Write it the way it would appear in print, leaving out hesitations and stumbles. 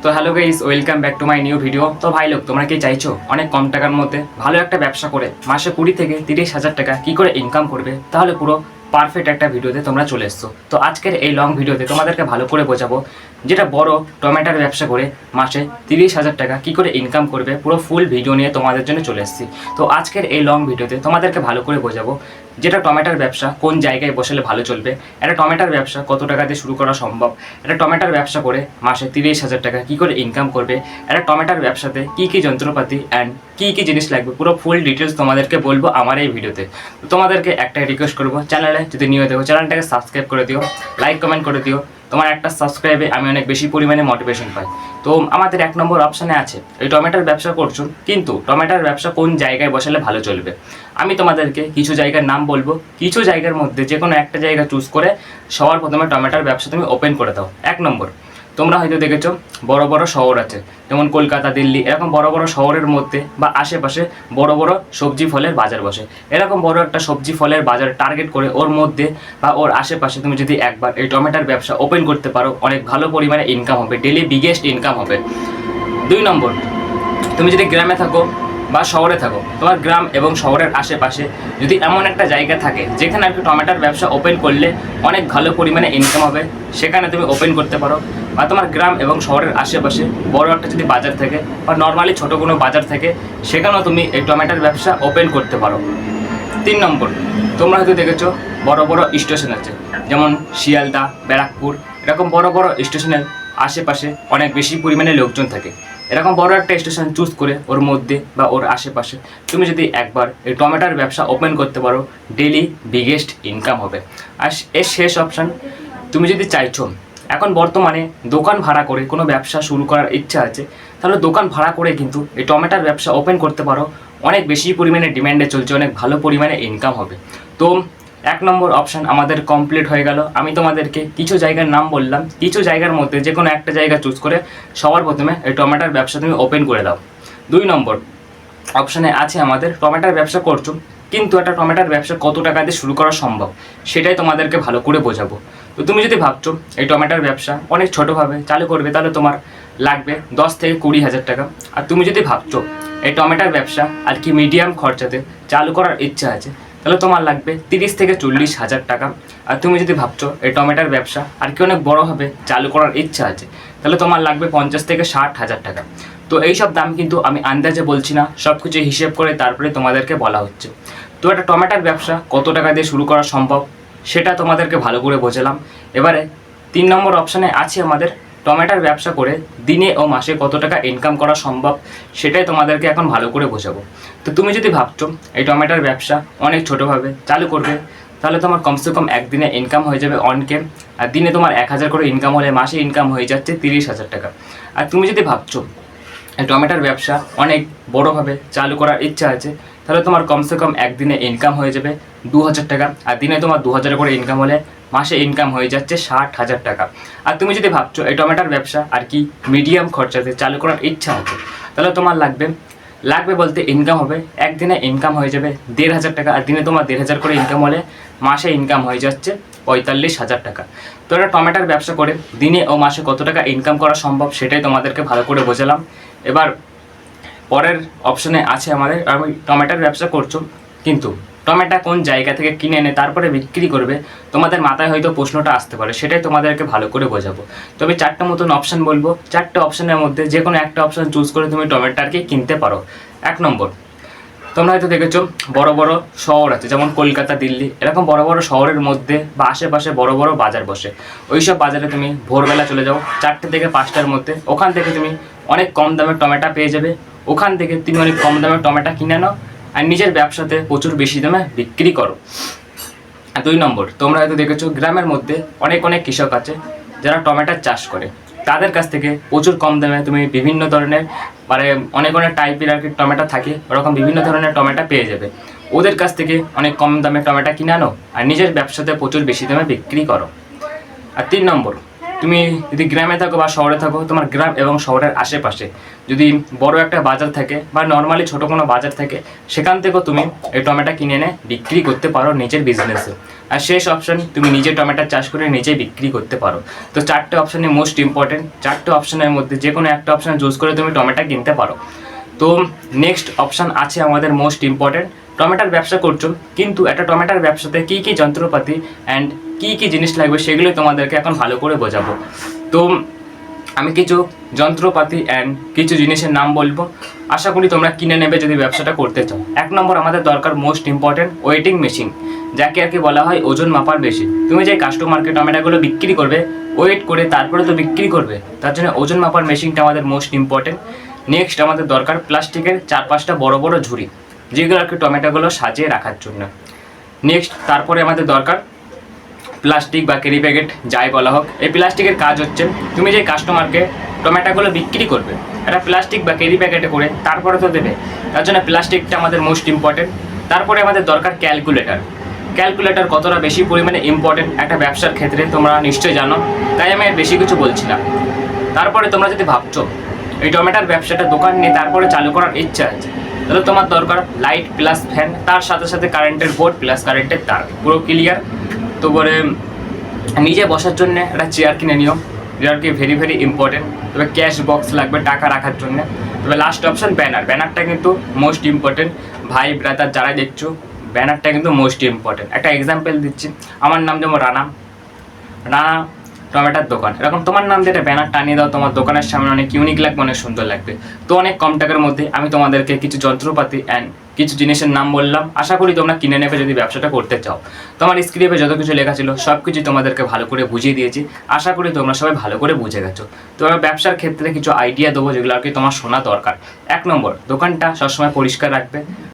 তো hello guys, welcome back to my new video. তো ভাই লোক, তোমরা কি চাইছো অনেক কম টাকার মধ্যে ভালো একটা ব্যবসা করে মাসে 20 থেকে 30,000 টাকা কি করে ইনকাম করবে? তাহলে পুরো পারফেক্ট একটা ভিডিওতে তোমরা চলে এসছো। তো আজকের এই লং ভিডিওতে তোমাদেরকে ভালো করে বোঝাবো যেটা বড় টমেটোর ব্যবসা করে মাসে 30,000 টাকা কি করে ইনকাম করবে। পুরো ফুল ভিডিও নিয়ে তোমাদের জন্য চলে এসেছি। তো আজকের এই লং ভিডিওতে তোমাদেরকে ভালো করে বোঝাবো যেটা টমেটোর ব্যবসা কোন জায়গায় বসালে ভালো চলবে, একটা টমেটোর ব্যবসা কত টাকা দিয়ে শুরু করা সম্ভব, একটা টমেটোর ব্যবসা করে মাসে 30,000 টাকা কী করে ইনকাম করবে, একটা টমেটোর ব্যবসাতে কী কী যন্ত্রপাতি অ্যান্ড কী কী জিনিস লাগবে, পুরো ফুল ডিটেলস তোমাদেরকে বলবো আমার এই ভিডিওতে। তো তোমাদেরকে একটাই রিকোয়েস্ট করবো, চ্যানেলে যদি নিয়ে দেখো চ্যানেলটাকে সাবস্ক্রাইব করে দিও, লাইক কমেন্ট করে দিও। তোমার একটা সাবস্ক্রাইবে আমি অনেক বেশি পরিমাণে মোটিভেশন পাই। তো আমাদের 1 নম্বর অপশানে আছে এই টমেটোর ব্যবসা করছো, কিন্তু টমেটোর ব্যবসা কোন জায়গায় বসালে ভালো চলবে। আমি তোমাদেরকে কিছু জায়গার নাম বলবো, কিছু জায়গার মধ্যে যে কোনো একটা জায়গা চুজ করে সবার প্রথমে টমেটোর ব্যবসা তুমি ওপেন করে দাও। 1 নম্বর, তোমরা হয়তো দেখেছো বড় বড় শহর আছে, যেমন কলকাতা, দিল্লি, এরকম বড় বড় শহরের মধ্যে বা আশেপাশে বড় বড় সবজি ফলের বাজার বসে। এরকম বড় একটা সবজি ফলের বাজার টার্গেট করে ওর মধ্যে বা ওর আশেপাশে তুমি যদি একবার এই টমেটোর ব্যবসা ওপেন করতে পারো, অনেক ভালো পরিমাণে ইনকাম হবে, ডেলি বিগেস্ট ইনকাম হবে। 2 নম্বর, তুমি যদি গ্রামে থাকো বা শহরে থাকো, তোমার গ্রাম এবং শহরের আশেপাশে যদি এমন একটা জায়গা থাকে যেখানে আর কি টমেটোর ব্যবসা ওপেন করলে অনেক ভালো পরিমাণে ইনকাম হবে, সেখানে তুমি ওপেন করতে পারো। বা তোমার গ্রাম এবং শহরের আশেপাশে বড় একটা যদি বাজার থাকে বা নর্মালি ছোটো কোনো বাজার থাকে, সেখানেও তুমি এই টমেটোর ব্যবসা ওপেন করতে পারো। 3 নম্বর, তোমরা হয়তো দেখেছো বড় বড় স্টেশন আছে, যেমন শিয়ালদা, ব্যারাকপুর, এরকম বড় বড় স্টেশনের আশেপাশে অনেক বেশি পরিমাণে লোকজন থাকে। এরকম বড় একটা স্টেশন চুজ করে ওর মধ্যে বা ওর আশেপাশে তুমি যদি একবার এই টমেটোর ব্যবসা ওপেন করতে পারো, ডেলি বিগেস্ট ইনকাম হবে। আর এর শেষ অপশান, তুমি যদি চাইছো এখন বর্তমানে দোকান ভাড়া করে কোনো ব্যবসা শুরু করার ইচ্ছা আছে, তাহলে দোকান ভাড়া করে কিন্তু এই টমেটোর ব্যবসা ওপেন করতে পারো, অনেক বেশি পরিমাণে ডিম্যান্ডে চলছে, অনেক ভালো পরিমাণে ইনকাম হবে। তো 1 নম্বর অপশান আমাদের কমপ্লিট হয়ে গেল। আমি তোমাদেরকে কিছু জায়গার নাম বললাম, কিছু জায়গার মধ্যে যে কোনো একটা জায়গা চুজ করে সবার প্রথমে এই টমেটোর ব্যবসা তুমি ওপেন করে দাও। 2 নম্বর অপশানে আছে আমাদের টমেটোর ব্যবসা করছো, কিন্তু একটা টমেটোর ব্যবসা কত টাকা দিয়ে শুরু করা সম্ভব সেটাই তোমাদেরকে ভালো করে বোঝাবো। তো তুমি যদি ভাবছো এই টমেটোর ব্যবসা অনেক ছোটোভাবে চালু করবে, তাহলে তোমার লাগবে 10 থেকে 20,000 টাকা। আর তুমি যদি ভাবছো এই টমেটোর ব্যবসা আর কি মিডিয়াম খরচাতে চালু করার ইচ্ছা আছে, তাহলে তোমার লাগবে 30 থেকে 40,000 টাকা। আর তুমি যদি ভাবছো এই টমেটোর ব্যবসা আর কি অনেক বড়োভাবে চালু করার ইচ্ছা আছে, তাহলে তোমার লাগবে 50 থেকে 60,000 টাকা। তো এইসব দাম কিন্তু আমি আন্দাজে বলছি না, সব কিছু হিসেব করে তারপরে তোমাদেরকে বলা হচ্ছে। তো একটা টমেটোর ব্যবসা কত টাকা দিয়ে শুরু করা সম্ভব সেটা তোমাদেরকে ভালো করে বোঝালাম। এবারে 3 নম্বর অপশানে আছে আমাদের টমেটোর ব্যবসা করে দিনে ও মাসে কত টাকা ইনকাম করা সম্ভব, সেটাই তোমাদেরকে এখন ভালো করে বোঝাবো। তো তুমি যদি ভাবছো এই টমেটোর ব্যবসা অনেক ছোটোভাবে চালু করবে, তাহলে তোমার কমসে কম একদিনে ইনকাম হয়ে যাবে অনকে, আর দিনে তোমার 1,000 করে ইনকাম হলে মাসে ইনকাম হয়ে যাচ্ছে 30,000 টাকা। আর তুমি যদি ভাবছো এই টমেটোর ব্যবসা অনেক বড়োভাবে চালু করার ইচ্ছা আছে, তাহলে তোমার কমসে কম একদিনে ইনকাম হয়ে যাবে 2,000 টাকা, আর দিনে তোমার 2,000 করে ইনকাম হলে মাসে ইনকাম হয়ে যাচ্ছে 60,000 টাকা। আর তুমি যদি ভাবছো এই টমেটোর ব্যবসা আর কি মিডিয়াম খরচাতে চালু করার ইচ্ছা আছে, তাহলে তোমার লাগবে বলতে ইনকাম হবে, একদিনে ইনকাম হয়ে যাবে 1,500 টাকা, আর দিনে তোমার 1,500 করে ইনকাম হলে মাসে ইনকাম হয়ে যাচ্ছে 45,000 টাকা। তো এটা টমেটোর ব্যবসা করে দিনে ও মাসে কত টাকা ইনকাম করা সম্ভব সেটাই তোমাদেরকে ভালো করে বোঝালাম। এবার পরের অপশানে আছে আমাদের, আমি টমেটোর ব্যবসা করছো, কিন্তু টমেটো কোন জায়গা থেকে কিনে এনে তারপরে বিক্রি করবে, তোমাদের মাথায় হয়তো প্রশ্নটা আসতে পারে, সেটাই তোমাদেরকে ভালো করে বোঝাবো। তবে 4টা মতন অপশান বলবো, 4টে অপশানের মধ্যে যে কোনো একটা অপশান চুজ করে তুমি টমেটোটাকে কিনতে পারো। 1 নম্বর, তোমরা হয়তো দেখেছো বড় বড় শহর আছে, যেমন কলকাতা, দিল্লি, এরকম বড় বড় শহরের মধ্যে বা আশেপাশে বড় বড় বাজার বসে। ওই সব বাজারে তুমি ভোরবেলা চলে যাও 4টে থেকে 5টার মধ্যে, ওখান থেকে তুমি অনেক কম দামে টমেটো পেয়ে যাবে। ওখান থেকে তুমি অনেক কম দামে টমেটো কিনে নাও আর নিজের ব্যবসাতে প্রচুর বেশি দামে বিক্রি করো। আর 2 নম্বর, তোমরা হয়তো দেখেছো গ্রামের মধ্যে অনেক কৃষক আছে যারা টমেটোর চাষ করে, তাদের কাছ থেকে প্রচুর কম দামে তুমি বিভিন্ন ধরনের মানে অনেক টাইপের আর কি টমেটো থাকে, ওরকম বিভিন্ন ধরনের টমেটো পেয়ে যাবে। ওদের কাছ থেকে অনেক কম দামে টমেটো কিনে আনো আর নিজের ব্যবসাতে প্রচুর বেশি দামে বিক্রি করো। আর 3 নম্বর, তুমি যদি গ্রামে থাকো বা শহরে থাকো, তোমার গ্রাম এবং শহরের আশেপাশে যদি বড় একটা বাজার থাকে বা নর্মালি ছোটো কোনো বাজার থাকে, সেখান থেকেও তুমি এই টমেটো কিনে এনে বিক্রি করতে পারো নিজের বিজনেসে। আর শেষ অপশন, তুমি নিজে টমেটো চাষ করে নিজেই বিক্রি করতে পারো। তো চারটে অপশানই মোস্ট ইম্পর্টেন্ট। চারটে অপশানের মধ্যে যে কোনো একটা অপশান চুজ করে তুমি টমেটো কিনতে পারো। তো নেক্সট অপশান আছে আমাদের মোস্ট ইম্পর্টেন্ট। টমেটোর ব্যবসা করছো, কিন্তু একটা টমেটোর ব্যবসাতে কী কী যন্ত্রপাতি অ্যান্ড কী কী জিনিস লাগবে সেগুলো তোমাদেরকে এখন ভালো করে বোঝাবো। তো আমি কিছু যন্ত্রপাতি অ্যান্ড কিছু জিনিসের নাম বলবো, আশা করি তোমরা কিনে নেবে যদি ব্যবসাটা করতে চাও। এক নম্বর আমাদের দরকার মোস্ট ইম্পর্টেন্ট ওয়েটিং মেশিন, যাকে আর কি বলা হয় ওজন মাপার মেশিন। তুমি যে কাস্টমারকে টমেটোগুলো বিক্রি করবে, ওয়েট করে তারপরে তো বিক্রি করবে, তার জন্য ওজন মাপার মেশিনটা আমাদের মোস্ট ইম্পর্টেন্ট। নেক্সট আমাদের দরকার প্লাস্টিকের 4-5টা বড় বড় ঝুড়ি, যেগুলো আর কি টমেটোগুলো সাজিয়ে রাখার জন্য। নেক্সট তারপরে আমাদের দরকার প্লাস্টিক বা ক্যারি প্যাকেট, যাই বলা হোক। এই প্লাস্টিকের কাজ হচ্ছে, তুমি যে কাস্টমারকে টমেটোগুলো বিক্রি করবে এটা প্লাস্টিক বা ক্যারি প্যাকেটে করে তারপরে তো দেবে, তার জন্য প্লাস্টিকটা আমাদের মোস্ট ইম্পর্টেন্ট। তারপরে আমাদের দরকার ক্যালকুলেটর। ক্যালকুলেটর কতটা বেশি পরিমাণে ইম্পর্টেন্ট একটা ব্যবসার ক্ষেত্রে তোমরা নিশ্চয়ই জানো, তাই আমি আর বেশি কিছু বলছি না। তারপরে তোমরা যদি ভাবছো এই টমেটোর ব্যবসাটা দোকান নিয়ে তারপরে চালু করার ইচ্ছা আছে, তাহলে তোমার দরকার লাইট প্লাস ফ্যান, তার সাথে সাথে কারেন্টের বোর্ড প্লাস কারেন্টের তার, পুরো ক্লিয়ার। তো বলে নিজে বসার জন্য একটা চেয়ার কিনে নিও, যেটা কি ভেরি ভেরি ইম্পর্টেন্ট। তবে ক্যাশ বক্স লাগবে টাকা রাখার জন্য। তবে লাস্ট অপশন ব্যানার। ব্যানারটা কিন্তু মোস্ট ইম্পর্টেন্ট। ভাই ব্রাদার যারা দেখছো, ব্যানারটা কিন্তু মোস্ট ইম্পর্টেন্ট। একটা এক্সাম্পল দিচ্ছি, আমার নাম যেমন রানা টমেটোর দোকান, এরকম তোমার নাম দিয়ে একটা ব্যানার টানিয়ে দাও, তোমার দোকানের সামনে অনেক ইউনিক লাগবে, অনেক সুন্দর লাগবে। তো অনেক কম টাকার মধ্যে আমি তোমাদেরকে কিছু যন্ত্রপাতি অ্যান্ড কিছু জিনিসের নাম বললাম, আশা করি তোমরা কিনে নেবে যদি ব্যবসাটা করতে চাও। তোমার স্ক্রিপ্টে যত কিছু লেখা ছিল সব কিছু তোমাদেরকে ভালো করে বুঝিয়ে দিয়েছি, আশা করি তোমরা সবাই ভালো করে বুঝে গেছো। তোমার ব্যবসার ক্ষেত্রে কিছু আইডিয়া দেবো যেগুলো আর কি তোমার শোনা দরকার। 1 নম্বর, দোকানটা সবসময় পরিষ্কার রাখবে।